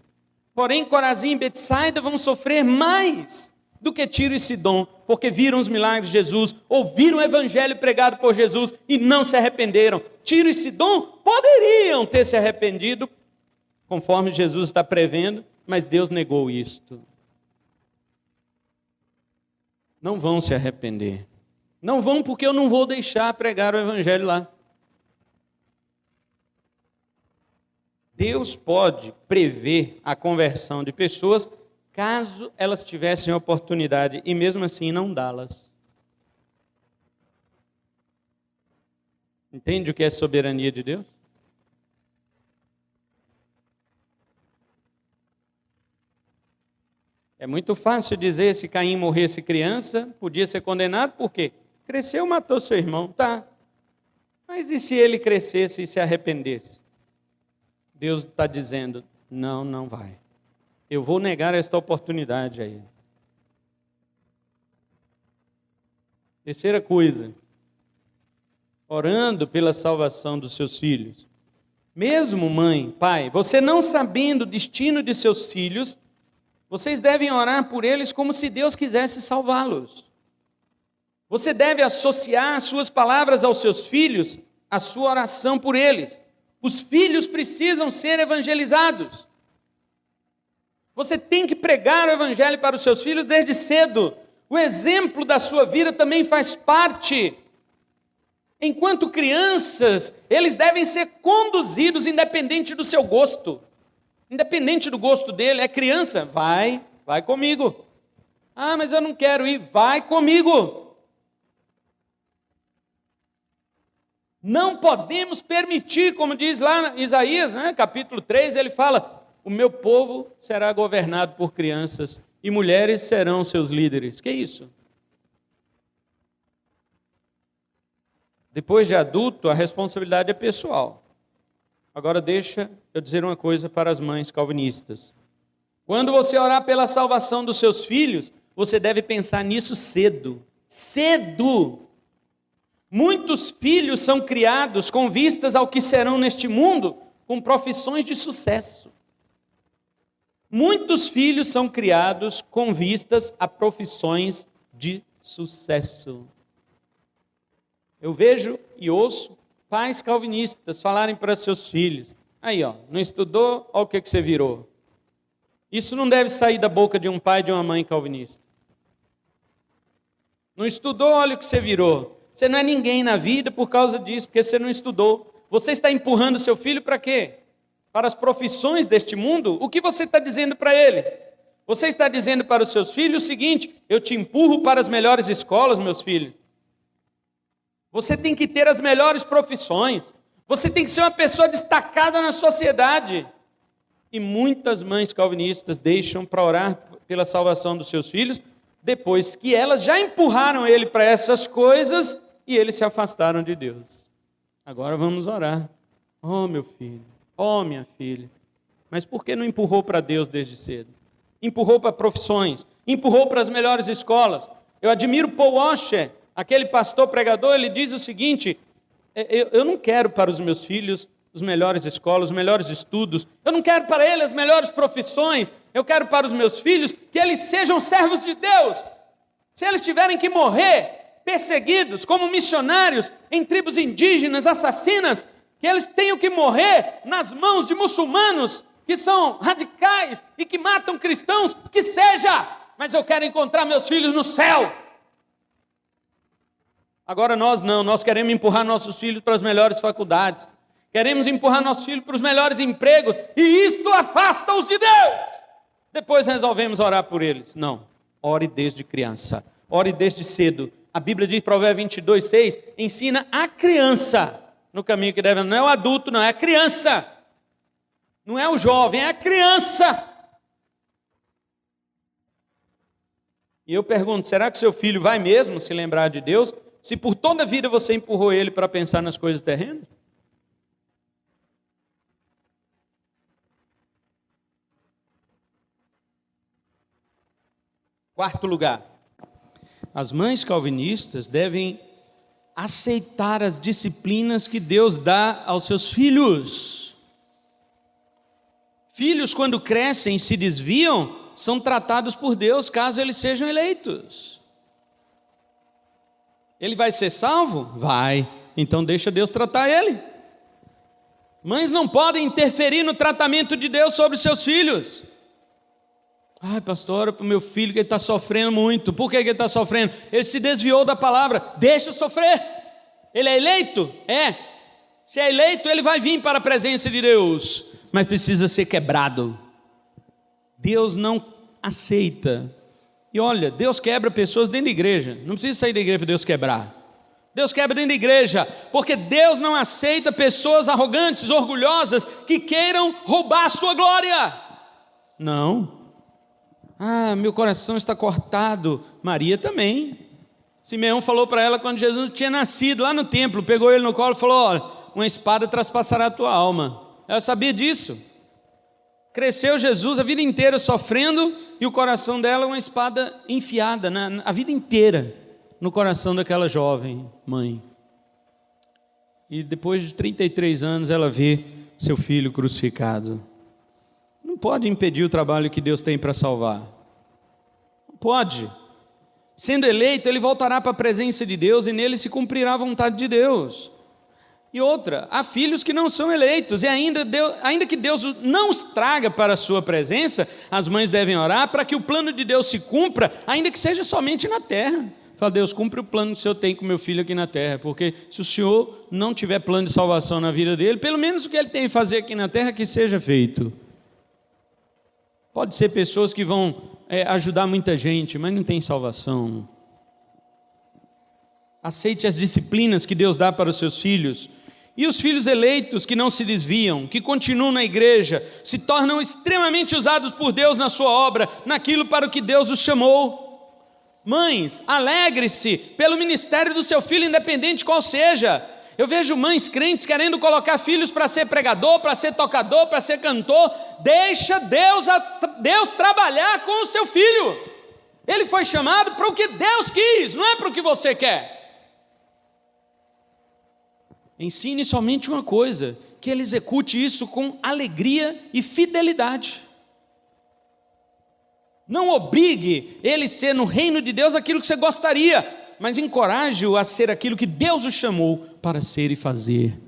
Porém, Corazim e Betsaida vão sofrer mais do que Tiro e Sidom, porque viram os milagres de Jesus, ouviram o evangelho pregado por Jesus e não se arrependeram. Tiro e Sidom poderiam ter se arrependido, conforme Jesus está prevendo, mas Deus negou isto. Não vão se arrepender. Não vão porque eu não vou deixar pregar o evangelho lá. Deus pode prever a conversão de pessoas caso elas tivessem oportunidade e mesmo assim não dá-las. Entende o que é soberania de Deus? É muito fácil dizer se Caim morresse criança, podia ser condenado, por quê? Cresceu, matou seu irmão, tá. Mas e se ele crescesse e se arrependesse? Deus está dizendo, não vai. Eu vou negar esta oportunidade a ele. Terceira coisa, orando pela salvação dos seus filhos. Mesmo mãe, pai, você não sabendo o destino de seus filhos, vocês devem orar por eles como se Deus quisesse salvá-los. Você deve associar suas palavras aos seus filhos, a sua oração por eles. Os filhos precisam ser evangelizados. Você tem que pregar o evangelho para os seus filhos desde cedo. O exemplo da sua vida também faz parte. Enquanto crianças, eles devem ser conduzidos independente do seu gosto. Independente do gosto dele, é criança, vai comigo. Ah, mas eu não quero ir, vai comigo. Não podemos permitir, como diz lá em Isaías, capítulo 3, ele fala, o meu povo será governado por crianças e mulheres serão seus líderes. Que isso? Depois de adulto, a responsabilidade é pessoal. Agora deixa eu dizer uma coisa para as mães calvinistas. Quando você orar pela salvação dos seus filhos, você deve pensar nisso cedo. Cedo! Muitos filhos são criados com vistas ao que serão neste mundo, com profissões de sucesso. Muitos filhos são criados com vistas a profissões de sucesso. Eu vejo e ouço pais calvinistas falarem para seus filhos, aí não estudou, olha o que você virou. Isso não deve sair da boca de um pai e de uma mãe calvinista. Não estudou, olha o que você virou. Você não é ninguém na vida por causa disso, porque você não estudou. Você está empurrando seu filho para quê? Para as profissões deste mundo? O que você está dizendo para ele? Você está dizendo para os seus filhos o seguinte, eu te empurro para as melhores escolas, meus filhos. Você tem que ter as melhores profissões. Você tem que ser uma pessoa destacada na sociedade. E muitas mães calvinistas deixam para orar pela salvação dos seus filhos, depois que elas já empurraram ele para essas coisas e eles se afastaram de Deus. Agora vamos orar. Oh, meu filho, oh, minha filha. Mas por que não empurrou para Deus desde cedo? Empurrou para profissões, empurrou para as melhores escolas. Eu admiro Paul Washer, aquele pastor pregador, ele diz o seguinte, eu não quero para os meus filhos as melhores escolas, os melhores estudos, eu não quero para eles as melhores profissões, eu quero para os meus filhos que eles sejam servos de Deus. Se eles tiverem que morrer perseguidos como missionários em tribos indígenas, assassinas, que eles tenham que morrer nas mãos de muçulmanos que são radicais e que matam cristãos, que seja, mas eu quero encontrar meus filhos no céu. Agora nós não, nós queremos empurrar nossos filhos para as melhores faculdades, queremos empurrar nossos filhos para os melhores empregos, e isto afasta-os de Deus. Depois resolvemos orar por eles. Não, ore desde criança, ore desde cedo. A Bíblia diz, Provérbios 22:6, ensina a criança no caminho que deve, não é o adulto, não, é a criança. Não é o jovem, é a criança. E eu pergunto, será que seu filho vai mesmo se lembrar de Deus, se por toda a vida você empurrou ele para pensar nas coisas terrenas? Quarto lugar, as mães calvinistas devem aceitar as disciplinas que Deus dá aos seus filhos. Filhos, quando crescem e se desviam, são tratados por Deus caso eles sejam eleitos. Ele vai ser salvo? Vai. Então deixa Deus tratar ele. Mães não podem interferir no tratamento de Deus sobre seus filhos. Ai, pastor, ora para o meu filho que ele está sofrendo muito. Por que ele está sofrendo? Ele se desviou da palavra. Deixa sofrer. Ele é eleito? É. Se é eleito, ele vai vir para a presença de Deus. Mas precisa ser quebrado. Deus não aceita. E olha, Deus quebra pessoas dentro da igreja. Não precisa sair da igreja para Deus quebrar. Deus quebra dentro da igreja, porque Deus não aceita pessoas arrogantes, orgulhosas, que queiram roubar a sua glória. Não. Ah, meu coração está cortado. Maria também. Simeão falou para ela quando Jesus tinha nascido, lá no templo, pegou ele no colo e falou, olha, uma espada traspassará a tua alma. Ela sabia disso. Cresceu Jesus a vida inteira sofrendo, e o coração dela uma espada enfiada a vida inteira. no coração daquela jovem mãe. E depois de 33 anos ela vê seu filho crucificado. Não pode impedir o trabalho que Deus tem para salvar. Não pode. Sendo eleito, ele voltará para a presença de Deus e nele se cumprirá a vontade de Deus. E outra, há filhos que não são eleitos, e ainda que Deus não os traga para a sua presença, as mães devem orar para que o plano de Deus se cumpra, ainda que seja somente na terra. Fala, Deus, cumpre o plano que o Senhor tem com meu filho aqui na terra, porque se o Senhor não tiver plano de salvação na vida dele, pelo menos o que ele tem que fazer aqui na terra, que seja feito. Pode ser pessoas que vão ajudar muita gente, mas não tem salvação. Aceite as disciplinas que Deus dá para os seus filhos. E os filhos eleitos que não se desviam, que continuam na igreja, se tornam extremamente usados por Deus na sua obra, naquilo para o que Deus os chamou. Mães, alegre-se pelo ministério do seu filho, independente qual seja. Eu vejo mães crentes querendo colocar filhos para ser pregador, para ser tocador, para ser cantor. Deixa Deus trabalhar com o seu filho. Ele foi chamado para o que Deus quis, não é para o que você quer. Ensine somente uma coisa, que ele execute isso com alegria e fidelidade. Não obrigue ele a ser no reino de Deus aquilo que você gostaria, mas encoraje-o a ser aquilo que Deus o chamou para ser e fazer.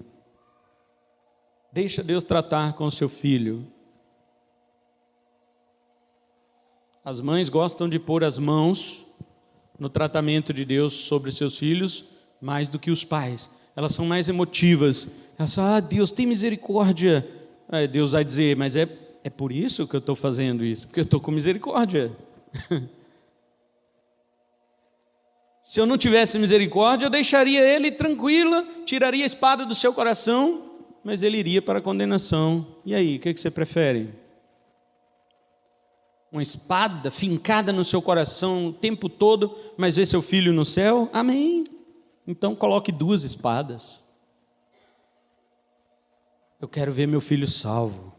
Deixa Deus tratar com o seu filho. As mães gostam de pôr as mãos no tratamento de Deus sobre seus filhos, mais do que os pais. Elas são mais emotivas. Elas falam, Deus, tem misericórdia. Aí Deus vai dizer, mas é por isso que eu estou fazendo isso, porque eu estou com misericórdia. Se eu não tivesse misericórdia, eu deixaria ele tranquila, tiraria a espada do seu coração, mas ele iria para a condenação. E aí, o que você prefere? Uma espada fincada no seu coração o tempo todo, mas ver seu filho no céu? Amém. Então coloque 2 espadas. Eu quero ver meu filho salvo.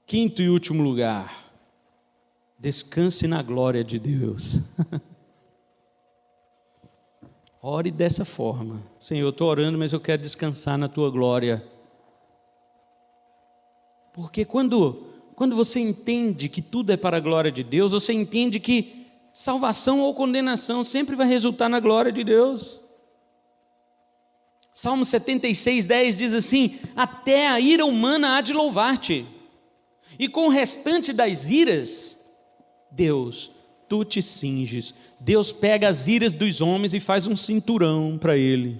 5º e último lugar, descanse na glória de Deus. Ore dessa forma. Senhor, eu estou orando, mas eu quero descansar na tua glória. Porque quando você entende que tudo é para a glória de Deus, você entende que salvação ou condenação sempre vai resultar na glória de Deus. Salmo 76:10 diz assim, até a ira humana há de louvar-te, e com o restante das iras, Deus, tu te cinges. Deus pega as iras dos homens e faz um cinturão para ele,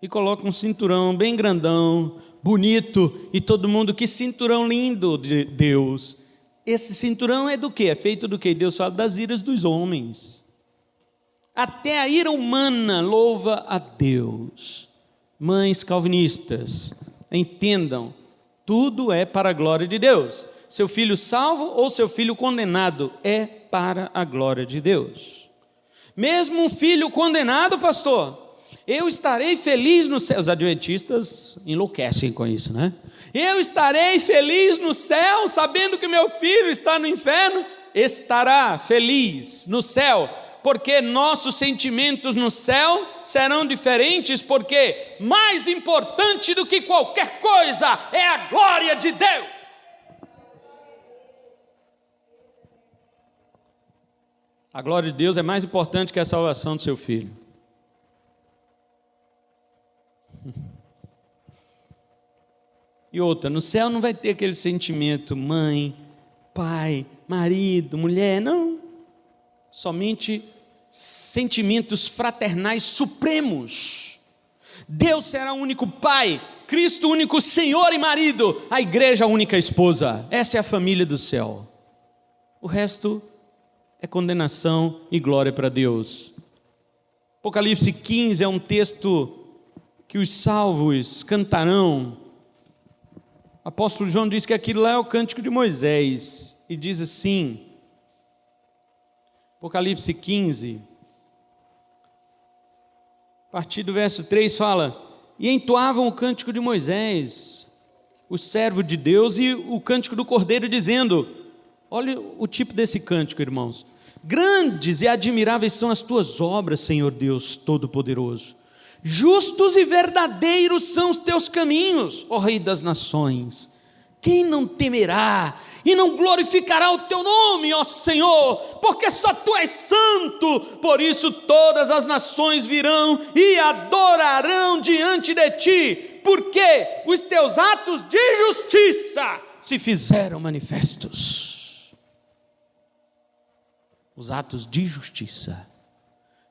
e coloca um cinturão bem grandão, bonito, e todo mundo, que cinturão lindo de Deus. Esse cinturão é do quê? É feito do quê? Deus fala das iras dos homens. Até a ira humana louva a Deus. Mães calvinistas, entendam, tudo é para a glória de Deus. Seu filho salvo ou seu filho condenado é para a glória de Deus. Mesmo um filho condenado, pastor, eu estarei feliz no céu. Os adventistas enlouquecem com isso, né? Eu estarei feliz no céu, sabendo que meu filho está no inferno. Estará feliz no céu, porque nossos sentimentos no céu serão diferentes, porque mais importante do que qualquer coisa é a glória de Deus. A glória de Deus é mais importante que a salvação do seu filho. E outra, no céu não vai ter aquele sentimento, mãe, pai, marido, mulher, não. Somente sentimentos fraternais supremos. Deus será o único pai, Cristo o único Senhor e marido, a igreja a única esposa. Essa é a família do céu. O resto é condenação e glória para Deus. Apocalipse 15 é um texto que os salvos cantarão. O apóstolo João diz que aquilo lá é o cântico de Moisés, e diz assim, Apocalipse 15, a partir do verso 3 fala, e entoavam o cântico de Moisés, o servo de Deus, e o cântico do Cordeiro, dizendo, olha o tipo desse cântico, irmãos, Grandes e admiráveis são as tuas obras, Senhor Deus Todo-Poderoso. Justos e verdadeiros são os teus caminhos, ó Rei das nações. Quem não temerá e não glorificará o teu nome, ó Senhor? Porque só tu és santo. Por isso todas as nações virão e adorarão diante de ti, porque os teus atos de justiça se fizeram manifestos. Os atos de justiça.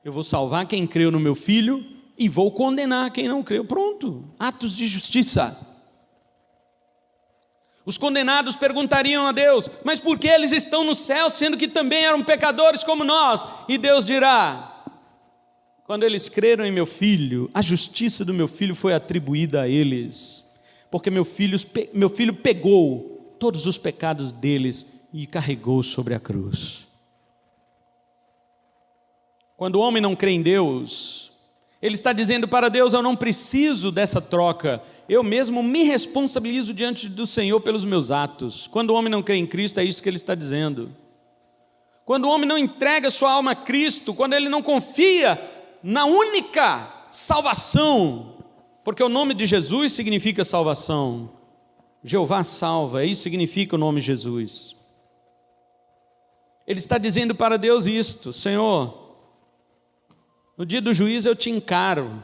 Eu vou salvar quem creu no meu Filho e vou condenar quem não creu. Pronto, atos de justiça. Os condenados perguntariam a Deus: mas por que eles estão no céu, sendo que também eram pecadores como nós? E Deus dirá: quando eles creram em meu Filho, a justiça do meu Filho foi atribuída a eles, porque meu filho pegou todos os pecados deles e carregou sobre a cruz. Quando o homem não crê em Deus, ele está dizendo para Deus: eu não preciso dessa troca, eu mesmo me responsabilizo diante do Senhor pelos meus atos. Quando o homem não crê em Cristo, é isso que ele está dizendo. Quando o homem não entrega sua alma a Cristo, quando ele não confia na única salvação, porque o nome de Jesus significa salvação, Jeová salva, isso significa o nome Jesus. Ele está dizendo para Deus isto: Senhor, no dia do juízo eu te encaro,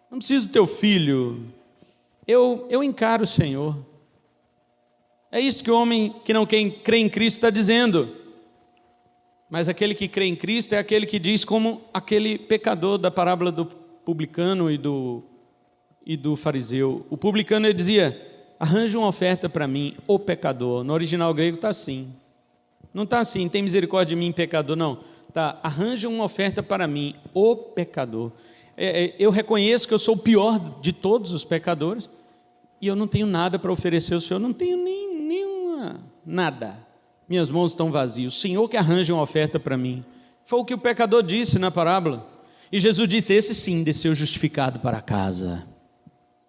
não preciso do teu filho, eu encaro o Senhor. É isso que o homem que não crê em Cristo está dizendo. Mas aquele que crê em Cristo é aquele que diz como aquele pecador da parábola do publicano e do fariseu. O publicano, ele dizia: arranja uma oferta para mim, o pecador. No original grego está assim. Não está assim, tem misericórdia de mim, pecador, não. Tá, arranja uma oferta para mim, o pecador. Eu reconheço que eu sou o pior de todos os pecadores e eu não tenho nada para oferecer ao Senhor, não tenho nenhuma, nada. Minhas mãos estão vazias. O Senhor que arranja uma oferta para mim. Foi o que o pecador disse na parábola. E Jesus disse: esse sim desceu justificado para casa.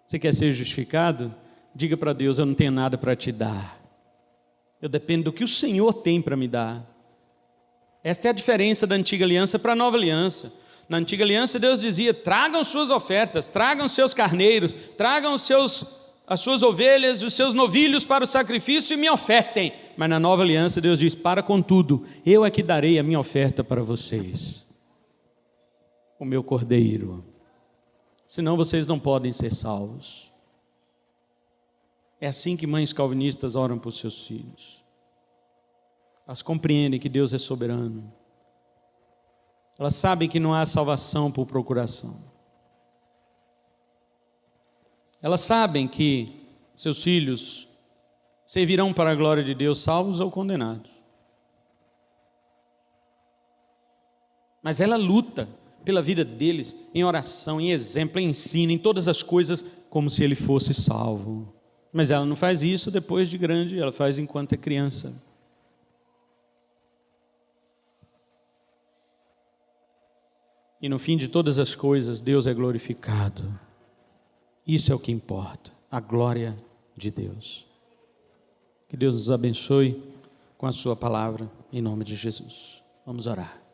Você quer ser justificado? Diga para Deus: eu não tenho nada para te dar. Eu dependo do que o Senhor tem para me dar. Esta é a diferença da antiga aliança para a nova aliança. Na antiga aliança Deus dizia: tragam suas ofertas, tragam seus carneiros, tragam as suas ovelhas, os seus novilhos para o sacrifício e me ofertem. Mas na nova aliança Deus diz: para com tudo, eu é que darei a minha oferta para vocês, o meu cordeiro, senão vocês não podem ser salvos. É assim que mães calvinistas oram por seus filhos. Elas compreendem que Deus é soberano. Elas sabem que não há salvação por procuração. Elas sabem que seus filhos servirão para a glória de Deus, salvos ou condenados. Mas ela luta pela vida deles em oração, em exemplo, em ensino, em todas as coisas, como se ele fosse salvo. Mas ela não faz isso depois de grande, ela faz enquanto é criança. E no fim de todas as coisas, Deus é glorificado. Isso é o que importa, a glória de Deus. Que Deus nos abençoe com a sua palavra, em nome de Jesus. Vamos orar.